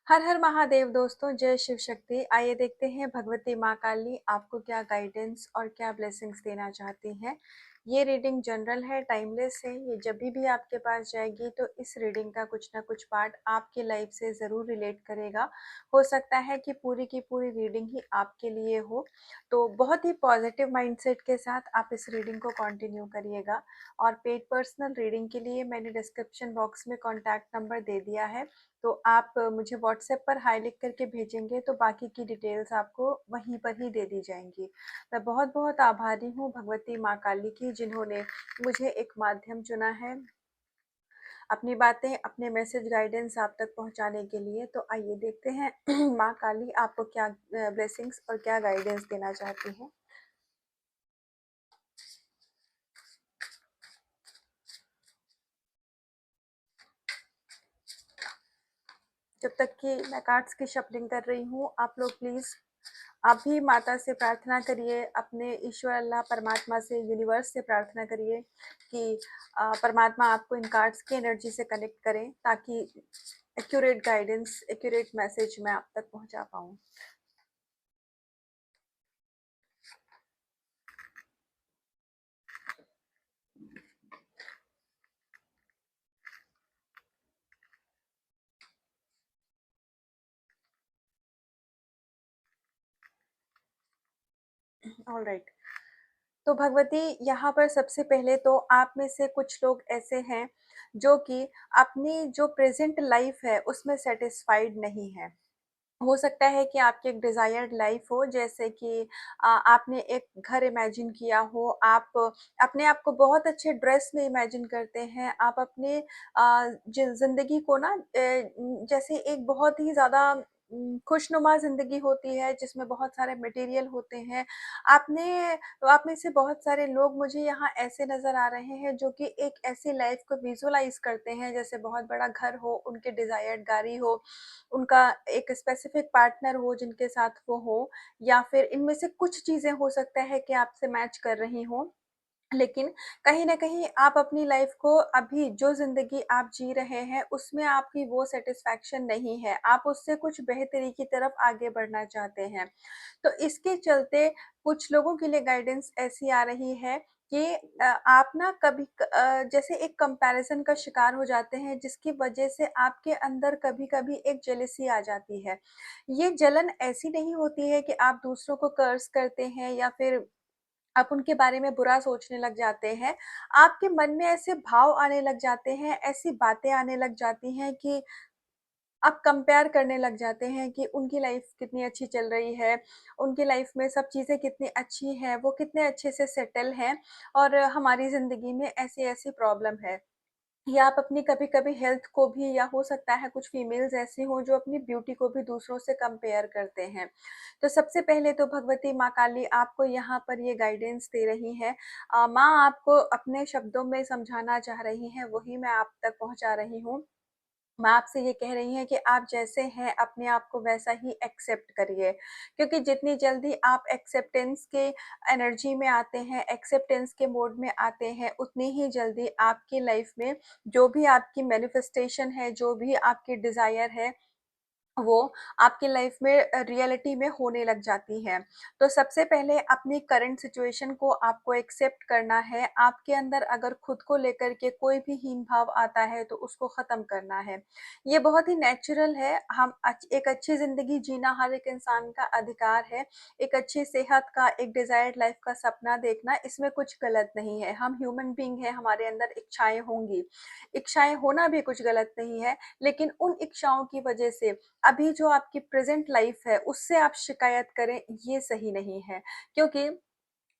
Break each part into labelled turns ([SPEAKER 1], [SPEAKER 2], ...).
[SPEAKER 1] हर हर महादेव दोस्तों, जय शिव शक्ति। आइए देखते हैं भगवती माँ काली आपको क्या गाइडेंस और क्या ब्लेसिंग्स देना चाहती हैं। ये रीडिंग जनरल है, टाइमलेस है। ये जब भी आपके पास जाएगी तो इस रीडिंग का कुछ ना कुछ पार्ट आपकी लाइफ से ज़रूर रिलेट करेगा। हो सकता है कि पूरी की पूरी रीडिंग ही आपके लिए हो। तो बहुत ही पॉजिटिव माइंडसेट के साथ आप इस रीडिंग को कंटिन्यू करिएगा। और पेड पर्सनल रीडिंग के लिए मैंने डिस्क्रिप्शन बॉक्स में कॉन्टैक्ट नंबर दे दिया है। तो आप मुझे व्हाट्सएप पर हाई लिख करके भेजेंगे तो बाकी की डिटेल्स आपको वहीं पर ही दे दी जाएंगी। मैं बहुत बहुत आभारी हूँ भगवती माँ काली की, जिन्होंने मुझे एक माध्यम चुना है अपनी बातें, अपने मैसेज गाइडेंस आप तक पहुँचाने के लिए। तो आइए देखते हैं माँ काली आपको क्या ब्लेसिंग्स और क्या गाइडेंस देना चाहती हैं। जब तक कि मैं कार्ड्स की शफलिंग कर रही हूँ, आप लोग प्लीज़ आप भी माता से प्रार्थना करिए, अपने ईश्वर अल्लाह परमात्मा से, यूनिवर्स से प्रार्थना करिए कि परमात्मा आपको इन कार्ड्स की एनर्जी से कनेक्ट करें, ताकि एक्यूरेट गाइडेंस, एक्यूरेट मैसेज मैं आप तक पहुंचा पाऊँ। All right. तो भगवती, यहाँ पर सबसे पहले तो आप में से कुछ लोग ऐसे हैं जो कि अपनी जो प्रेजेंट लाइफ है उसमें सेटिस्फाइड नहीं है। हो सकता है कि आपकी एक डिज़ायर्ड लाइफ हो, जैसे कि आपने एक घर इमेजिन किया हो, आप अपने आप को बहुत अच्छे ड्रेस में इमेजिन करते हैं, आप अपने ज़िंदगी को ना जैसे एक बहुत ही ज़्यादा खुशनुमा ज़िंदगी होती है जिसमें बहुत सारे मटेरियल होते हैं। आपने आप में से बहुत सारे लोग मुझे यहाँ ऐसे नज़र आ रहे हैं जो कि एक ऐसी लाइफ को विजुअलाइज़ करते हैं, जैसे बहुत बड़ा घर हो, उनकी डिज़ायर्ड गाड़ी हो, उनका एक स्पेसिफिक पार्टनर हो जिनके साथ वो हो, या फिर इनमें से कुछ चीज़ें हो सकता है कि आपसे मैच कर रही हों। लेकिन कहीं न कहीं आप अपनी लाइफ़ को, अभी जो ज़िंदगी आप जी रहे हैं, उसमें आपकी वो सैटिस्फैक्शन नहीं है। आप उससे कुछ बेहतरी की तरफ आगे बढ़ना चाहते हैं। तो इसके चलते कुछ लोगों के लिए गाइडेंस ऐसी आ रही है कि आप ना कभी जैसे एक कंपैरिज़न का शिकार हो जाते हैं, जिसकी वजह से आपके अंदर कभी-कभी एक जेलसी आ जाती है। ये जलन ऐसी नहीं होती है कि आप दूसरों को कर्स करते हैं या फिर आप उनके बारे में बुरा सोचने लग जाते हैं। आपके मन में ऐसे भाव आने लग जाते हैं, ऐसी बातें आने लग जाती हैं कि आप कंपेयर करने लग जाते हैं कि उनकी लाइफ कितनी अच्छी चल रही है, उनकी लाइफ में सब चीज़ें कितनी अच्छी हैं, वो कितने अच्छे से सेटल हैं और हमारी ज़िंदगी में ऐसी-ऐसी प्रॉब्लम है। या आप अपनी कभी-कभी हेल्थ को भी, या हो सकता है कुछ फीमेल्स ऐसी हों जो अपनी ब्यूटी को भी दूसरों से कंपेयर करते हैं। तो सबसे पहले तो भगवती माँ काली आपको यहाँ पर ये गाइडेंस दे रही हैं। माँ आपको अपने शब्दों में समझाना चाह रही हैं, वही मैं आप तक पहुँचा रही हूँ। माँ आपसे ये कह रही हैं कि आप जैसे हैं अपने आप को वैसा ही एक्सेप्ट करिए, क्योंकि जितनी जल्दी आप एक्सेप्टेंस के एनर्जी में आते हैं, एक्सेप्टेंस के मोड में आते हैं, उतनी ही जल्दी आपकी लाइफ में जो भी आपकी मैनिफेस्टेशन है, जो भी आपकी डिज़ायर है, वो आपकी लाइफ में रियलिटी में होने लग जाती है। तो सबसे पहले अपनी करंट सिचुएशन को आपको एक्सेप्ट करना है। आपके अंदर अगर खुद को लेकर के कोई भी हीन भाव आता है तो उसको ख़त्म करना है। ये बहुत ही नेचुरल है। हम एक अच्छी ज़िंदगी जीना हर एक इंसान का अधिकार है। एक अच्छी सेहत का, एक डिज़ायर्ड लाइफ का सपना देखना, इसमें कुछ गलत नहीं है। हम ह्यूमन बीइंग हैं, हमारे अंदर इच्छाएँ होंगी। इच्छाएँ होना भी कुछ गलत नहीं है, लेकिन उन इच्छाओं की वजह से अभी जो आपकी प्रेजेंट लाइफ है उससे आप शिकायत करें, ये सही नहीं है। क्योंकि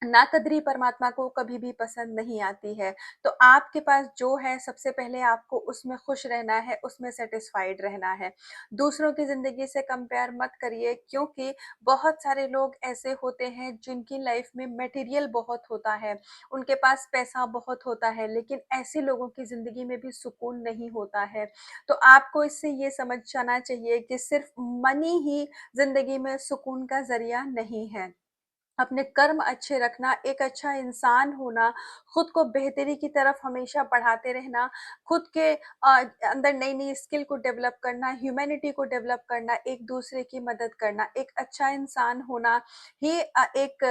[SPEAKER 1] नाकदरी परमात्मा को कभी भी पसंद नहीं आती है। तो आपके पास जो है, सबसे पहले आपको उसमें खुश रहना है, उसमें सैटिस्फाइड रहना है। दूसरों की ज़िंदगी से कंपेयर मत करिए, क्योंकि बहुत सारे लोग ऐसे होते हैं जिनकी लाइफ में मटेरियल बहुत होता है, उनके पास पैसा बहुत होता है, लेकिन ऐसे लोगों की ज़िंदगी में भी सुकून नहीं होता है। तो आपको इससे ये समझ जाना चाहिए कि सिर्फ मनी ही ज़िंदगी में सुकून का ज़रिया नहीं है। अपने कर्म अच्छे रखना, एक अच्छा इंसान होना, खुद को बेहतरी की तरफ हमेशा बढ़ाते रहना, खुद के अंदर नई-नई स्किल को डेवलप करना, ह्यूमैनिटी को डेवलप करना, एक-दूसरे की मदद करना, एक अच्छा इंसान होना ही एक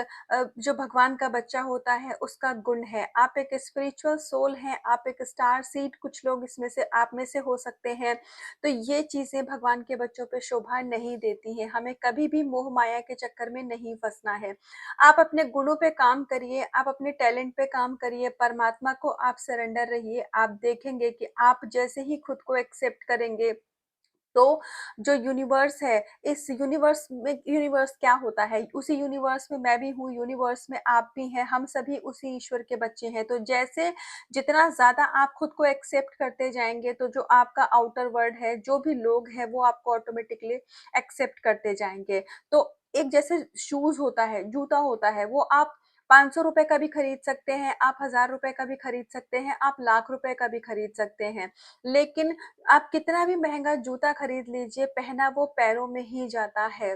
[SPEAKER 1] जो भगवान का बच्चा होता है उसका गुण है। आप एक स्पिरिचुअल सोल हैं, आप एक स्टार सीड कुछ लोग इसमें से आप में से हो सकते हैं। तो ये चीज़ें भगवान के बच्चों पे शोभा नहीं देती हैं, हमें कभी भी मोह माया के चक्कर में नहीं फँसना है। आप अपने गुणों पे काम करिए, आप अपने टैलेंट पे काम करिए, परमात्मा को आप सरेंडर रहिए, आप देखेंगे कि आप जैसे ही खुद को एक्सेप्ट करेंगे, तो जो यूनिवर्स है, इस यूनिवर्स क्या होता है? उसी यूनिवर्स में मैं भी हूँ, यूनिवर्स में आप भी हैं, हम सभी उसी ईश्वर के बच्चे हैं। तो जैसे जितना ज़्यादा आप खुद को एक्सेप्ट करते जाएँगे, तो जो आपका आउटर वर्ल्ड है, जो भी लोग हैं, वो आपको ऑटोमेटिकली एक्सेप्ट करते जाएँगे। तो एक जैसे शूज़ होता है, जूता होता है, वो आप ₹500 का भी खरीद सकते हैं, आप ₹1000 का भी खरीद सकते हैं, आप लाख रुपए का भी खरीद सकते हैं। लेकिन आप कितना भी महँगा जूता खरीद लीजिए, पहना वो पैरों में ही जाता है।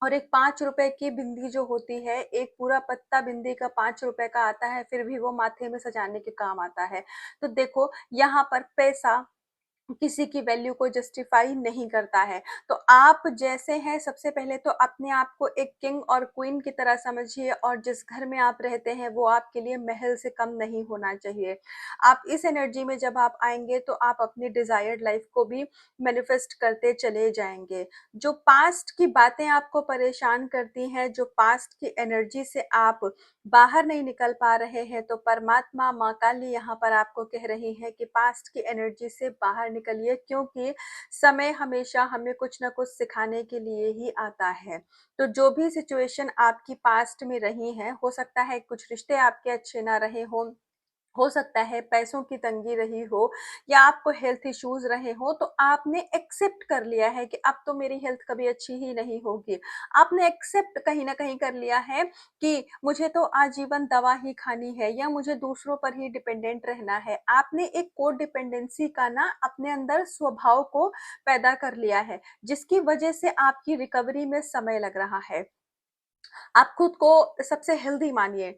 [SPEAKER 1] और एक ₹5 की बिंदी जो होती है, एक पूरा पत्ता बिंदी का ₹5 का आता है, फिर भी वो माथे में सजाने के काम आता है। तो देखो, यहाँ पर पैसा किसी की वैल्यू को जस्टिफाई नहीं करता है। तो आप जैसे हैं, सबसे पहले तो अपने आप को एक किंग और क्वीन की तरह समझिए, और जिस घर में आप रहते हैं वो आपके लिए महल से कम नहीं होना चाहिए। आप इस एनर्जी में जब आप आएँगे तो आप अपनी डिज़ायर्ड लाइफ को भी मैनिफेस्ट करते चले जाएँगे। जो पास्ट की बातें आपको परेशान करती हैं, जो पास्ट की एनर्जी से आप बाहर नहीं निकल पा रहे हैं, तो परमात्मा माँ काली यहाँ पर आपको कह रही है कि पास्ट की एनर्जी से बाहर निकलिए, क्योंकि समय हमेशा हमें कुछ ना कुछ सिखाने के लिए ही आता है। तो जो भी सिचुएशन आपकी पास्ट में रही हैं, हो सकता है कुछ रिश्ते आपके अच्छे ना रहे हों, हो सकता है पैसों की तंगी रही हो, या आपको हेल्थ इश्यूज रहे हो, तो आपने एक्सेप्ट कर लिया है कि अब तो मेरी हेल्थ कभी अच्छी ही नहीं होगी। आपने एक्सेप्ट कहीं ना कहीं कर लिया है कि मुझे तो आजीवन दवा ही खानी है, या मुझे दूसरों पर ही डिपेंडेंट रहना है। आपने एक कोड डिपेंडेंसी का ना अपने अंदर स्वभाव को पैदा कर लिया है, जिसकी वजह से आपकी रिकवरी में समय लग रहा है। आप खुद को सबसे हेल्दी मानिए।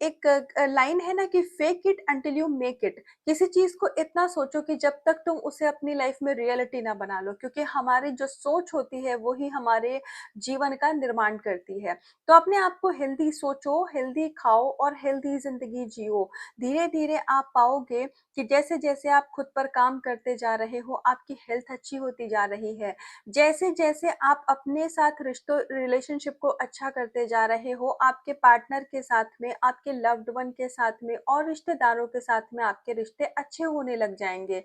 [SPEAKER 1] एक लाइन है ना कि fake it until you make it. किसी चीज को इतना सोचो कि जब तक तुम उसे अपनी लाइफ में रियलिटी ना बना लो, क्योंकि हमारी जो सोच होती है वही हमारे जीवन का निर्माण करती है। तो अपने आप को हेल्दी सोचो, हेल्दी खाओ और हेल्दी जिंदगी जियो। धीरे धीरे आप पाओगे कि जैसे जैसे आप खुद पर काम करते जा रहे हो, आपकी हेल्थ अच्छी होती जा रही है। जैसे-जैसे आप अपने साथ रिश्तों रिलेशनशिप को अच्छा करते जा रहे हो, आपके पार्टनर के साथ में, आपके लव्ड वन के साथ में और रिश्तेदारों के साथ में आपके रिश्ते अच्छे होने लग जाएँगे।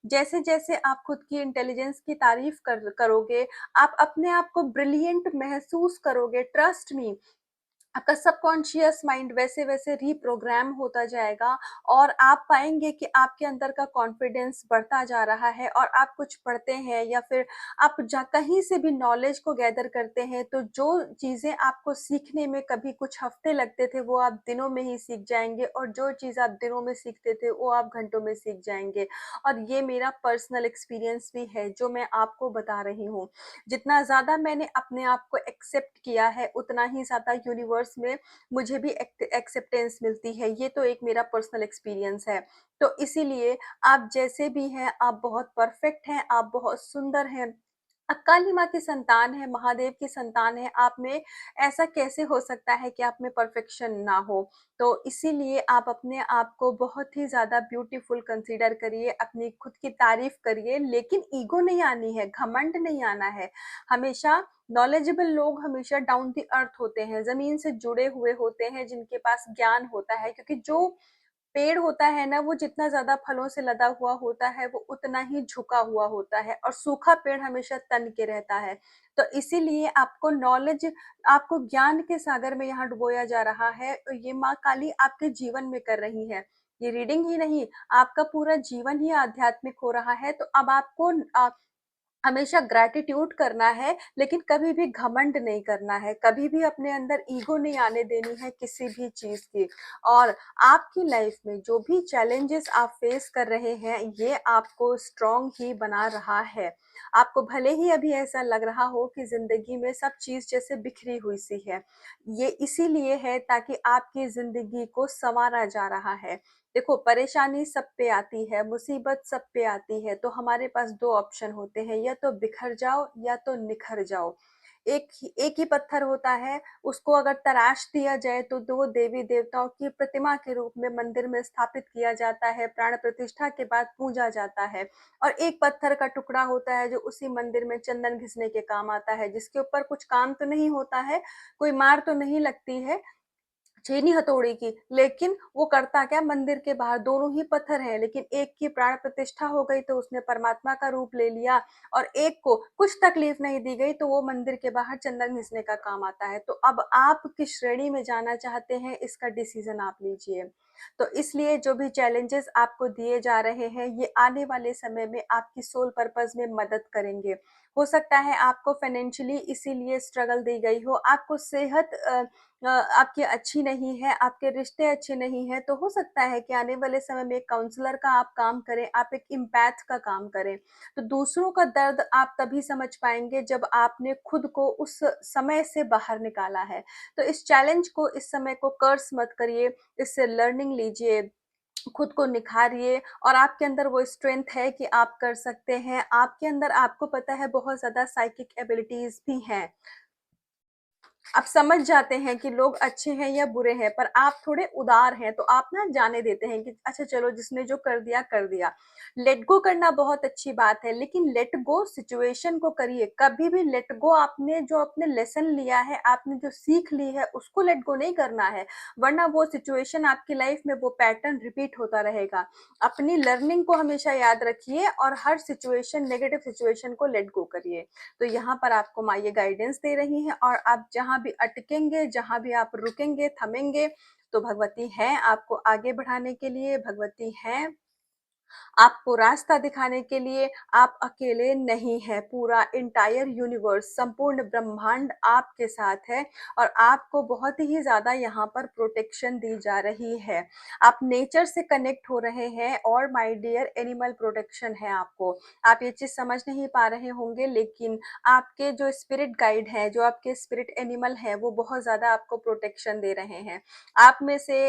[SPEAKER 1] जैसे-जैसे आप खुद की इंटेलिजेंस की तारीफ़ करोगे, आप अपने आप को ब्रिलियंट महसूस करोगे, ट्रस्ट मी। आपका सबकॉन्शियस माइंड वैसे-वैसे रीप्रोग्राम होता जाएगा, और आप पाएँगे कि आपके अंदर का कॉन्फिडेंस बढ़ता जा रहा है, और आप कुछ पढ़ते हैं या फिर आप कहीं से भी नॉलेज को गैदर करते हैं, तो जो चीज़ें आपको सीखने में कभी कुछ हफ्ते लगते थे, वो आप दिनों में ही सीख जाएँगे, और जो चीज़ आप दिनों में सीखते थे, वो आप घंटों में सीख जाएँगे। और ये मेरा पर्सनल एक्सपीरियंस भी है, जो मैं आपको बता रही हूँ। जितना ज़्यादा मैंने अपने आप को एक्सेप्ट किया है, उतना ही ज़्यादा यूनिवर्स में मुझे भी एक्सेप्टेंस मिलती है। ये तो एक मेरा पर्सनल एक्सपीरियंस है। तो इसीलिए आप जैसे भी हैं, आप बहुत परफेक्ट हैं, आप बहुत सुंदर हैं। आप काली माँ की संतान हैं, महादेव की संतान हैं, आप में ऐसा कैसे हो सकता है कि आप में परफेक्शन ना हो? तो इसीलिए आप अपने आप को बहुत ही ज़्यादा ब्यूटीफुल कंसीडर करिए, अपनी खुद की तारीफ़ करिए, लेकिन ईगो नहीं आनी है, घमंड नहीं आना है। हमेशा नॉलेजेबल लोग हमेशा डाउन द अर्थ होते हैं, ज़मीन से जुड़े हुए होते हैं, जिनके पास ज्ञान होता है, क्योंकि जो पेड़ होता है ना, वो जितना ज़्यादा फलों से लदा हुआ होता है, वो उतना ही झुका हुआ होता है, और सूखा पेड़ हमेशा तन के रहता है। तो इसीलिए आपको ज्ञान के सागर में यहाँ डुबोया जा रहा है, और ये माँ काली आपके जीवन में कर रही है। ये रीडिंग ही नहीं, आपका पूरा जीवन ही आध्यात्मिक हो रहा है। तो अब आपको हमेशा ग्रैटिट्यूड करना है, लेकिन कभी भी घमंड नहीं करना है, कभी भी अपने अंदर ईगो नहीं आने देनी है किसी भी चीज की। और आपकी लाइफ में जो भी चैलेंजेस आप फेस कर रहे हैं, ये आपको स्ट्रांग ही बना रहा है। आपको भले ही अभी ऐसा लग रहा हो कि जिंदगी में सब चीज जैसे बिखरी हुई सी है, ये इसीलिए है ताकि आपकी जिंदगी को संवारा जा रहा है। देखो, परेशानी सब पे आती है, मुसीबत सब पे आती है, तो हमारे पास दो ऑप्शन होते हैं, या तो बिखर जाओ या तो निखर जाओ। एक ही पत्थर होता है, उसको अगर तराश दिया जाए तो दो देवी देवताओं की प्रतिमा के रूप में मंदिर में स्थापित किया जाता है, प्राण प्रतिष्ठा के बाद पूजा जाता है। और एक पत्थर का टुकड़ा होता है जो उसी मंदिर में चंदन घिसने के काम आता है, जिसके ऊपर कुछ काम तो नहीं होता है, कोई मार तो नहीं लगती है चीनी हथौड़ी की, लेकिन वो करता क्या, मंदिर के बाहर दोनों ही पत्थर है, लेकिन एक की प्राण प्रतिष्ठा हो गई तो उसने परमात्मा का रूप ले लिया, और एक को कुछ तकलीफ नहीं दी गई तो वो मंदिर के बाहर चंदन घिसने का काम आता है। तो अब आप किस श्रेणी में जाना चाहते हैं, इसका डिसीजन आप लीजिए। तो इसलिए जो भी चैलेंजेस आपको दिए जा रहे हैं, ये आने वाले समय में आपकी सोल पर्पस में मदद करेंगे। हो सकता है आपको फाइनेंशियली इसीलिए स्ट्रगल दी गई हो, आपको सेहत आपकी अच्छी नहीं है, आपके रिश्ते अच्छे नहीं है, तो हो सकता है कि आने वाले समय में एक काउंसलर का आप काम करें, आप एक इम्पैथ का काम करें। तो दूसरों का दर्द आप तभी समझ पाएंगे जब आपने खुद को उस समय से बाहर निकाला है। तो इस चैलेंज को, इस समय को कर्स मत करिए, इससे लर्निंग लीजिए, खुद को निखारिए, और आपके अंदर वो स्ट्रेंथ है कि आप कर सकते हैं। आपके अंदर, आपको पता है, बहुत ज्यादा साइकिक एबिलिटीज भी हैं। आप समझ जाते हैं कि लोग अच्छे हैं या बुरे हैं, पर आप थोड़े उदार हैं, तो आप ना जाने देते हैं कि अच्छा चलो, जिसने जो कर दिया कर दिया। लेट गो करना बहुत अच्छी बात है, लेकिन लेट गो सिचुएशन को करिए। कभी भी लेट गो, आपने जो अपने लेसन लिया है, आपने जो सीख ली है, उसको लेट गो नहीं करना है, वरना वो सिचुएशन आपकी लाइफ में, वो पैटर्न रिपीट होता रहेगा। अपनी लर्निंग को हमेशा याद रखिए, और हर सिचुएशन, नेगेटिव सिचुएशन को लेट गो करिए। तो यहाँ पर आपको माँ ये गाइडेंस दे रही हैं, और आप जहाँ भी अटकेंगे, जहाँ भी आप रुकेंगे, थमेंगे, तो भगवती हैं आपको आगे बढ़ाने के लिए, भगवती हैं आपको रास्ता दिखाने के लिए। आप अकेले नहीं हैं, पूरा इंटायर यूनिवर्स, संपूर्ण ब्रह्मांड आपके साथ है, और आपको बहुत ही ज्यादा यहाँ पर प्रोटेक्शन दी जा रही है। आप नेचर से कनेक्ट हो रहे हैं, और माय डियर, एनिमल प्रोटेक्शन है आपको। आप ये चीज समझ नहीं पा रहे होंगे, लेकिन आपके जो स्पिरिट गाइड है, जो आपके स्पिरिट एनिमल है, वो बहुत ज्यादा आपको प्रोटेक्शन दे रहे हैं। आप में से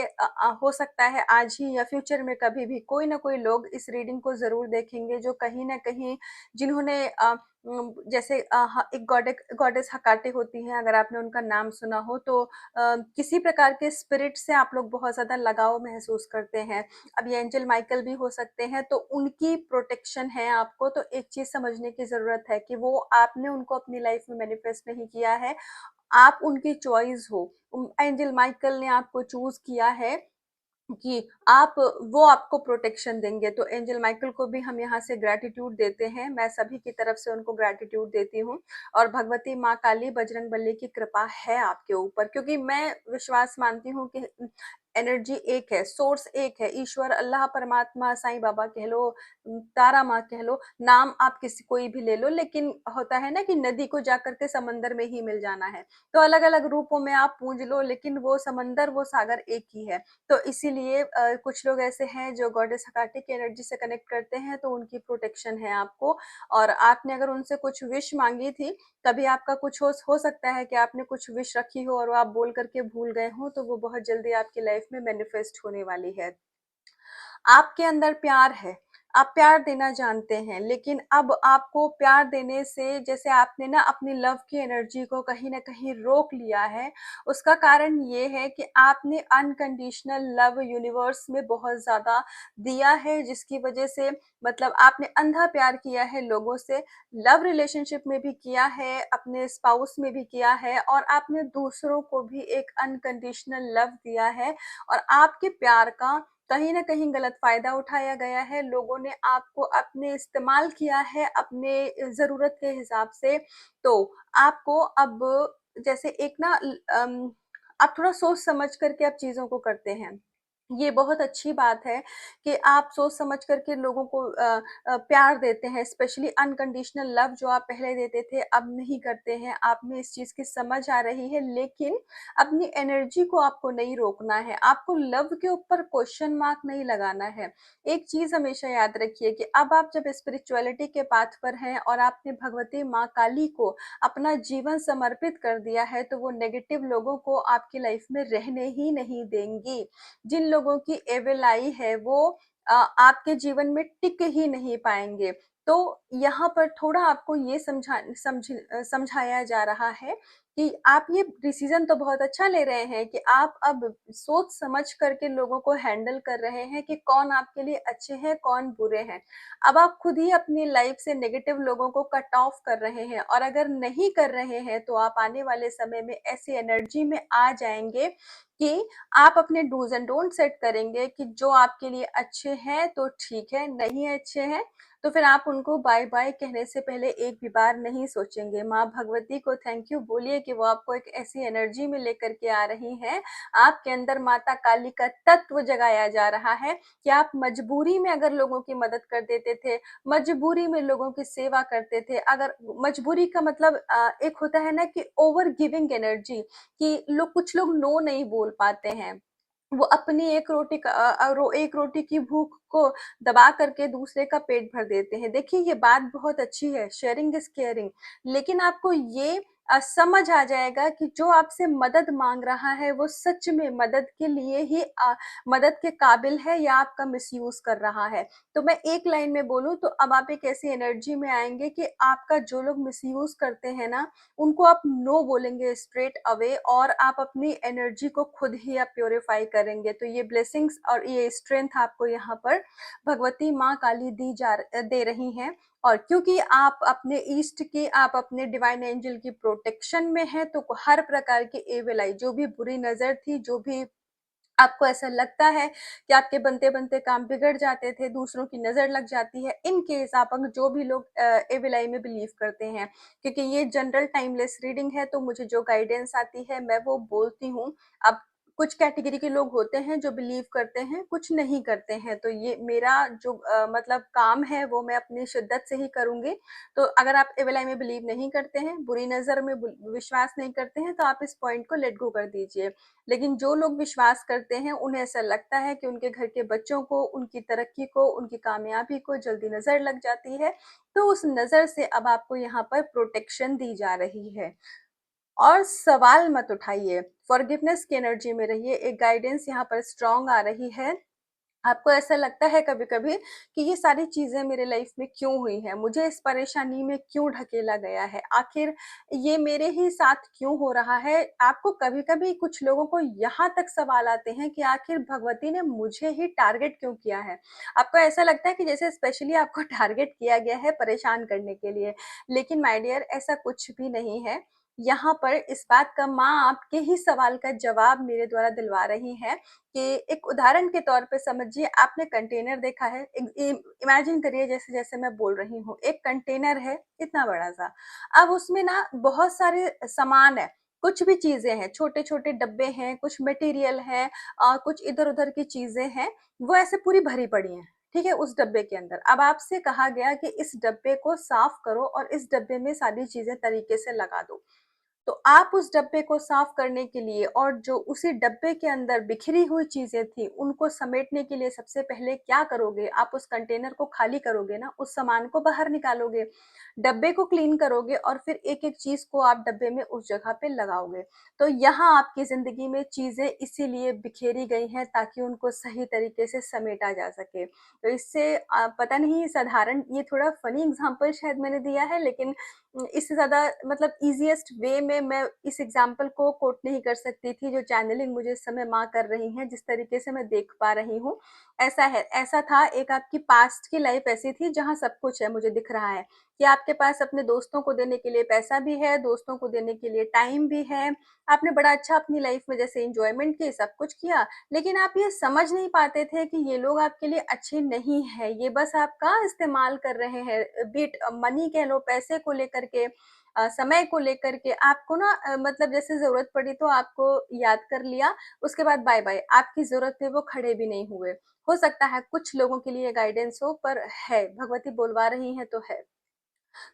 [SPEAKER 1] हो सकता है आज ही या फ्यूचर में कभी भी कोई ना कोई लोग इस रीडिंग को जरूर देखेंगे, जो कहीं ना कहीं, जिन्होंने जैसे एक गॉडेस हकाटे होती हैं, अगर आपने उनका नाम सुना हो, तो किसी प्रकार के स्पिरिट से आप लोग बहुत ज्यादा लगाव महसूस करते हैं। अब ये एंजल माइकल भी हो सकते हैं, तो उनकी प्रोटेक्शन है आपको। तो एक चीज समझने की जरूरत है कि वो, आपने उनको अपनी लाइफ में मैनिफेस्ट नहीं किया है, आप उनकी चॉइस हो। एंजल माइकल ने आपको चूज किया है कि आप, वो आपको प्रोटेक्शन देंगे। तो एंजल माइकल को भी हम यहाँ से ग्रैटिट्यूड देते हैं, मैं सभी की तरफ से उनको ग्रैटिट्यूड देती हूँ। और भगवती माँ काली, बजरंग बली की कृपा है आपके ऊपर, क्योंकि मैं विश्वास मानती हूँ कि एनर्जी एक है, सोर्स एक है, ईश्वर, अल्लाह, परमात्मा, साईं बाबा कह लो, तारा माँ कह लो, नाम आप किसी कोई भी ले लो, लेकिन होता है ना कि नदी को जाकर के समंदर में ही मिल जाना है। तो अलग अलग रूपों में आप पूज लो, लेकिन वो समंदर, वो सागर एक ही है। तो इसीलिए कुछ लोग ऐसे हैं जो गॉडेस हकाटे की एनर्जी से कनेक्ट करते हैं, तो उनकी प्रोटेक्शन है आपको। और आपने अगर उनसे कुछ विश मांगी थी, कभी आपका कुछ हो सकता है कि आपने कुछ विश रखी हो और वो आप बोल करके भूल गए हो, तो वो बहुत जल्दी आपकी लाइफ में मैनिफेस्ट होने वाली है। आपके अंदर प्यार है, आप प्यार देना जानते हैं, लेकिन अब आपको प्यार देने से, जैसे आपने ना अपनी लव की एनर्जी को कहीं ना कहीं रोक लिया है, उसका कारण ये है कि आपने अनकंडीशनल लव यूनिवर्स में बहुत ज्यादा दिया है, जिसकी वजह से, मतलब आपने अंधा प्यार किया है लोगों से, लव रिलेशनशिप में भी किया है, अपने स्पाउस में भी किया है, और आपने दूसरों को भी एक अनकंडीशनल लव दिया है। और आपके प्यार का कहीं ना कहीं गलत फायदा उठाया गया है, लोगों ने आपको अपने इस्तेमाल किया है अपने जरूरत के हिसाब से। तो आपको अब, जैसे एक ना, आप थोड़ा सोच समझ करके आप चीजों को करते हैं। ये बहुत अच्छी बात है कि आप सोच समझ कर के लोगों को प्यार देते हैं, स्पेशली अनकंडीशनल लव जो आप पहले देते थे, अब नहीं करते हैं। आप में इस चीज़ की समझ आ रही है, लेकिन अपनी एनर्जी को आपको नहीं रोकना है, आपको लव के ऊपर क्वेश्चन मार्क नहीं लगाना है। एक चीज़ हमेशा याद रखिए कि अब आप जब स्पिरिचुअलिटी के पाथ पर हैं और आपने भगवती माँ काली को अपना जीवन समर्पित कर दिया है, तो वो नेगेटिव लोगों को आपकी लाइफ में रहने ही नहीं देंगी। जिन लोगों की एविल आई है वो आपके जीवन में टिक ही नहीं पाएंगे। तो यहाँ पर थोड़ा आपको ये समझाया जा रहा है कि आप ये डिसीजन तो बहुत अच्छा ले रहे हैं कि आप अब सोच समझ करके लोगों को हैंडल कर रहे हैं कि कौन आपके लिए अच्छे हैं, कौन बुरे हैं। अब आप खुद ही अपनी लाइफ से नेगेटिव लोगों को कट ऑफ कर रहे हैं, और अगर नहीं कर रहे हैं तो आप आने वाले समय में ऐसी एनर्जी में आ जाएंगे कि आप अपने डूज एंड डोंट सेट करेंगे कि जो आपके लिए अच्छे हैं तो ठीक है, नहीं अच्छे हैं तो फिर आप उनको बाय बाय कहने से पहले एक भी बार नहीं सोचेंगे। माँ भगवती को थैंक यू बोलिए कि वो आपको एक ऐसी एनर्जी में लेकर के आ रही हैं। आपके अंदर माता काली का तत्व जगाया जा रहा है कि आप मजबूरी में अगर लोगों की मदद कर देते थे, मजबूरी में लोगों की सेवा करते थे, अगर मजबूरी का मतलब एक होता है ना कि ओवर गिविंग एनर्जी, कि लोग कुछ लोग नो नहीं बोल पाते हैं। वो अपनी एक रोटी की भूख को दबा करके दूसरे का पेट भर देते हैं। देखिए ये बात बहुत अच्छी है, शेयरिंग इज केयरिंग, लेकिन आपको ये समझ आ जाएगा कि जो आपसे मदद मांग रहा है वो सच में मदद के लिए ही मदद के काबिल है या आपका मिसयूज कर रहा है। तो मैं एक लाइन में बोलूं तो अब आप एक ऐसी एनर्जी में आएंगे कि आपका जो लोग मिसयूज करते हैं ना, उनको आप नो बोलेंगे स्ट्रेट अवे, और आप अपनी एनर्जी को खुद ही आप प्योरीफाई करेंगे। तो ये ब्लेसिंग्स और ये स्ट्रेंथ आपको यहाँ पर भगवती माँ काली दे रही हैं। और क्योंकि आप अपने ईस्ट की, आप अपने डिवाइन एंजल की प्रोटेक्शन में हैं, तो हर प्रकार की एविल आई, जो भी बुरी नजर थी, जो भी आपको ऐसा लगता है कि आपके बनते-बनते काम बिगड़ जाते थे, दूसरों की नज़र लग जाती है, इन केस आप अगर जो भी लोग एविल आई में बिलीव करते हैं, क्योंकि ये जनरल टाइमलेस रीडिंग है तो मुझे जो गाइडेंस आती है मैं वो बोलती हूँ। अब कुछ कैटेगरी के लोग होते हैं जो बिलीव करते हैं, कुछ नहीं करते हैं, तो ये मेरा जो मतलब काम है वो मैं अपनी शिद्दत से ही करूँगी। तो अगर आप एविल आई में बिलीव नहीं करते हैं, बुरी नज़र में विश्वास नहीं करते हैं, तो आप इस पॉइंट को लेट गो कर दीजिए। लेकिन जो लोग विश्वास करते हैं, उन्हें ऐसा लगता है कि उनके घर के बच्चों को, उनकी तरक्की को, उनकी कामयाबी को जल्दी नजर लग जाती है, तो उस नजर से अब आपको यहाँ पर प्रोटेक्शन दी जा रही है। और सवाल मत उठाइए, फॉरगिवनेस की एनर्जी में रहिए। एक गाइडेंस यहाँ पर स्ट्रांग आ रही है। आपको ऐसा लगता है कभी-कभी कि ये सारी चीज़ें मेरे लाइफ में क्यों हुई हैं? मुझे इस परेशानी में क्यों ढकेला गया है? आखिर ये मेरे ही साथ क्यों हो रहा है? आपको कभी-कभी कुछ लोगों को यहाँ तक सवाल आते हैं कि आखिर भगवती ने मुझे ही टारगेट क्यों किया है? आपको ऐसा लगता है कि जैसे स्पेशली आपको टारगेट किया गया है परेशान करने के लिए, लेकिन माय डियर ऐसा कुछ भी नहीं है। यहाँ पर इस बात का माँ आपके ही सवाल का जवाब मेरे द्वारा दिलवा रही है कि एक उदाहरण के तौर पे समझिए, आपने कंटेनर देखा है, इमेजिन करिए जैसे जैसे मैं बोल रही हूँ, एक कंटेनर है इतना बड़ा सा। अब उसमें ना बहुत सारे सामान है, कुछ भी चीजें हैं, छोटे छोटे डब्बे हैं, कुछ मटेरियल है, कुछ इधर उधर की चीजें हैं, वो ऐसे पूरी भरी पड़ी हैं। ठीक है, उस डब्बे के अंदर अब आपसे कहा गया कि इस डब्बे को साफ करो और इस डब्बे में सारी चीजें तरीके से लगा दो। तो आप उस डब्बे को साफ करने के लिए और जो उसी डब्बे के अंदर बिखरी हुई चीजें थी, उनको समेटने के लिए सबसे पहले क्या करोगे? आप उस कंटेनर को खाली करोगे ना, उस सामान को बाहर निकालोगे, डब्बे को क्लीन करोगे और फिर एक-एक चीज को आप डब्बे में उस जगह पे लगाओगे। तो यहाँ आपकी जिंदगी में चीजें इसीलिए बिखेरी गई हैं ताकि उनको सही तरीके से समेटा जा सके। तो इससे पता नहीं, साधारण, ये थोड़ा फनी एग्जांपल शायद मैंने दिया है, लेकिन इससे ज़्यादा मतलब ईज़ीएस्ट वे में मैं इस एग्ज़ाम्पल को कोट नहीं कर सकती थी, जो चैनलिंग मुझे इस समय माँ कर रही हैं, जिस तरीके से मैं देख पा रही हूँ। ऐसा है, ऐसा था, एक आपकी पास्ट की लाइफ़ ऐसी थी जहाँ सब कुछ है, मुझे दिख रहा है। कि आपके पास अपने दोस्तों को देने के लिए पैसा भी है, दोस्तों को देने के लिए टाइम भी है। आपने बड़ा अच्छा अपनी लाइफ में जैसे एंजॉयमेंट की, सब कुछ किया, लेकिन आप ये समझ नहीं पाते थे कि ये लोग आपके लिए अच्छे नहीं है, ये बस आपका इस्तेमाल कर रहे हैं, बीट मनी कह लो, पैसे को लेकर के, समय को लेकर के आपको ना, मतलब जैसे जरूरत पड़ी तो आपको याद कर लिया, उसके बाद बाय बाय, आपकी जरूरत पे वो खड़े भी नहीं हुए। हो सकता है कुछ लोगों के लिए गाइडेंस हो, पर है, भगवती बुलवा रही है तो है।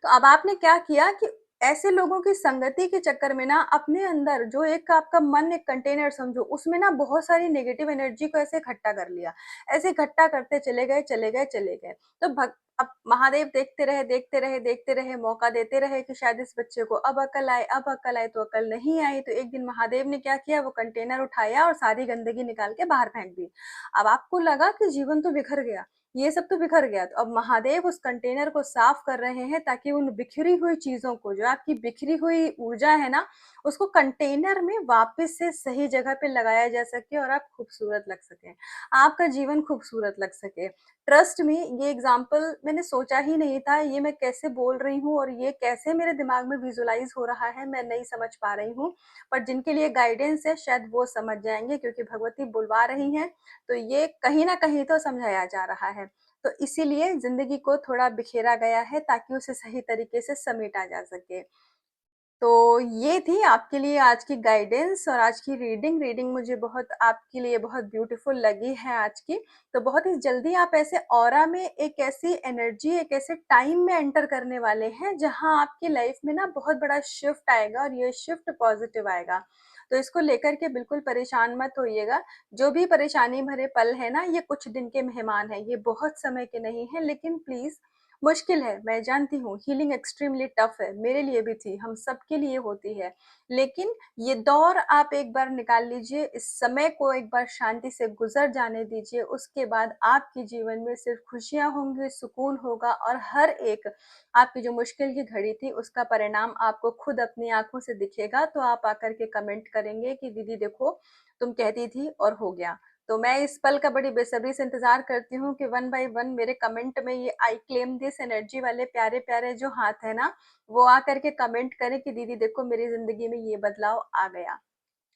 [SPEAKER 1] तो अब आपने क्या किया कि ऐसे लोगों की संगति के चक्कर में ना, अपने अंदर जो एक आपका मन, एक कंटेनर समझो, उसमें ना बहुत सारी नेगेटिव एनर्जी को ऐसे इकट्ठा कर लिया। ऐसे इकट्ठा करते चले गए, चले गए, चले गए। तो अब महादेव देखते रहे, देखते रहे, देखते रहे, मौका देते रहे कि शायद इस बच्चे को अब अकल आए, अब अकल आए, तो अकल नहीं आई। तो एक दिन महादेव ने क्या किया, वो कंटेनर उठाया और सारी गंदगी निकाल के बाहर फेंक दी। अब आपको लगा कि जीवन तो बिखर गया, ये सब तो बिखर गया। तो अब महादेव उस कंटेनर को साफ कर रहे हैं, ताकि उन बिखरी हुई चीजों को, जो आपकी बिखरी हुई ऊर्जा है ना, उसको कंटेनर में वापस से सही जगह पे लगाया जा सके और आप खूबसूरत लग सके, आपका जीवन खूबसूरत लग सके। ट्रस्ट में ये एग्जाम्पल मैंने सोचा ही नहीं था, ये मैं कैसे बोल रही हूँ और ये कैसे मेरे दिमाग में विजुअलाइज हो रहा है, मैं नहीं समझ पा रही हूँ। पर जिनके लिए गाइडेंस है शायद वो समझ जाएंगे, क्योंकि भगवती बुलवा रही हैं, तो ये कहीं ना कहीं तो समझाया जा रहा है। तो इसीलिए जिंदगी को थोड़ा बिखेरा गया है, ताकि उसे सही तरीके से समेटा जा सके। तो ये थी आपके लिए आज की गाइडेंस और आज की रीडिंग। रीडिंग मुझे बहुत आपके लिए बहुत ब्यूटीफुल लगी है आज की। तो बहुत ही जल्दी आप ऐसे ऑरा में एक ऐसी एनर्जी, एक ऐसे टाइम में एंटर करने वाले हैं जहां आपकी लाइफ में ना बहुत बड़ा शिफ्ट आएगा, और ये शिफ्ट पॉजिटिव आएगा। तो इसको लेकर के बिल्कुल परेशान मत होइएगा। जो भी परेशानी भरे पल है ना, ये कुछ दिन के मेहमान है, ये बहुत समय के नहीं है। लेकिन प्लीज, मुश्किल है, मैं जानती हूँ, हीलिंग एक्सट्रीमली टफ है, मेरे लिए भी थी, हम सबके लिए होती है। लेकिन ये दौर आप एक बार निकाल लीजिए, इस समय को एक बार शांति से गुजर जाने दीजिए, उसके बाद आपके जीवन में सिर्फ खुशियां होंगी, सुकून होगा, और हर एक आपकी जो मुश्किल की घड़ी थी उसका परिणाम आपको खुद अपनी आंखों से दिखेगा। तो आप आकर के कमेंट करेंगे कि दीदी देखो, तुम कहती थी और हो गया। तो मैं इस पल का बड़ी बेसब्री से इंतजार करती हूँ कि वन बाय वन मेरे कमेंट में ये आई क्लेम दिस एनर्जी वाले प्यारे प्यारे जो हाथ है ना, वो आकर के कमेंट करें कि दीदी देखो, मेरी जिंदगी में ये बदलाव आ गया।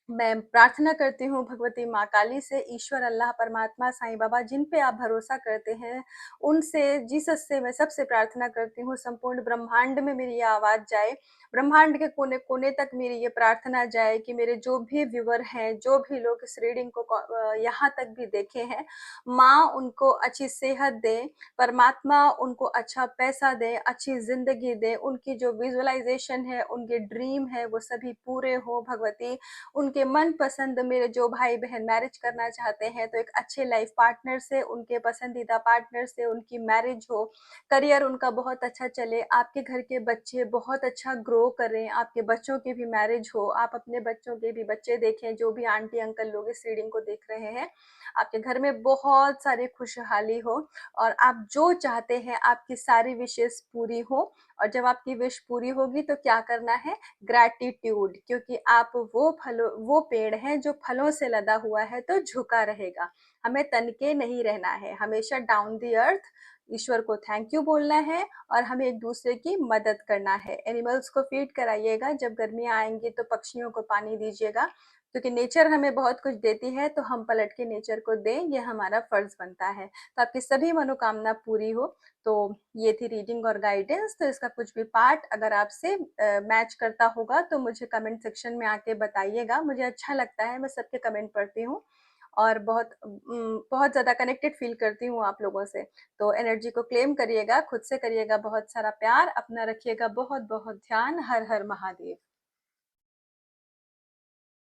[SPEAKER 1] मैं प्रार्थना करती हूँ भगवती माँ काली से, ईश्वर, अल्लाह, परमात्मा, साईं बाबा, जिन पे आप भरोसा करते हैं, उनसे, जीसस से मैं सबसे प्रार्थना करती हूँ, संपूर्ण ब्रह्मांड में मेरी ये आवाज जाए, ब्रह्मांड के कोने कोने तक मेरी ये प्रार्थना जाए कि मेरे जो भी व्यूअर हैं, जो भी लोग इस रीडिंग को यहाँ तक भी देखे हैं, माँ उनको अच्छी सेहत दे, परमात्मा उनको अच्छा पैसा दे, अच्छी जिंदगी दे, उनकी जो विजुअलाइजेशन है, उनके ड्रीम है, वो सभी पूरे हो भगवती। उनके मन पसंद मेरे जो भाई बहन मैरिज करना चाहते हैं, तो एक अच्छे लाइफ पार्टनर से, उनके पसंदीदा पार्टनर से उनकी मैरिज हो, करियर उनका बहुत अच्छा चले, आपके घर के बच्चे बहुत अच्छा ग्रो करें, आपके बच्चों की भी मैरिज हो, आप अपने बच्चों के भी बच्चे देखें, जो भी आंटी अंकल लोग इस रीडिंग को देख रहे हैं, आपके घर में बहुत सारी खुशहाली हो, और आप जो चाहते हैं आपकी सारी विशेष पूरी हो। और जब आपकी विश पूरी होगी तो क्या करना है, ग्रैटिट्यूड, क्योंकि आप वो पेड़ है जो फलों से लदा हुआ है, तो झुका रहेगा। हमें तनके नहीं रहना है, हमेशा डाउन द अर्थ, ईश्वर को थैंक यू बोलना है, और हमें एक दूसरे की मदद करना है। एनिमल्स को फीड कराइएगा, जब गर्मियां आएंगी तो पक्षियों को पानी दीजिएगा, क्योंकि नेचर हमें बहुत कुछ देती है, तो हम पलट के नेचर को दें, ये हमारा फर्ज बनता है। तो आपकी सभी मनोकामना पूरी हो। तो ये थी रीडिंग और गाइडेंस। तो इसका कुछ भी पार्ट अगर आपसे मैच करता होगा तो मुझे कमेंट सेक्शन में आके बताइएगा, मुझे अच्छा लगता है, मैं सबके कमेंट पढ़ती हूँ, और बहुत ज़्यादा कनेक्टेड फील करती हूँ आप लोगों से। तो एनर्जी को क्लेम करिएगा, खुद से करिएगा बहुत सारा प्यार, अपना रखिएगा बहुत बहुत ध्यान। हर हर महादेव।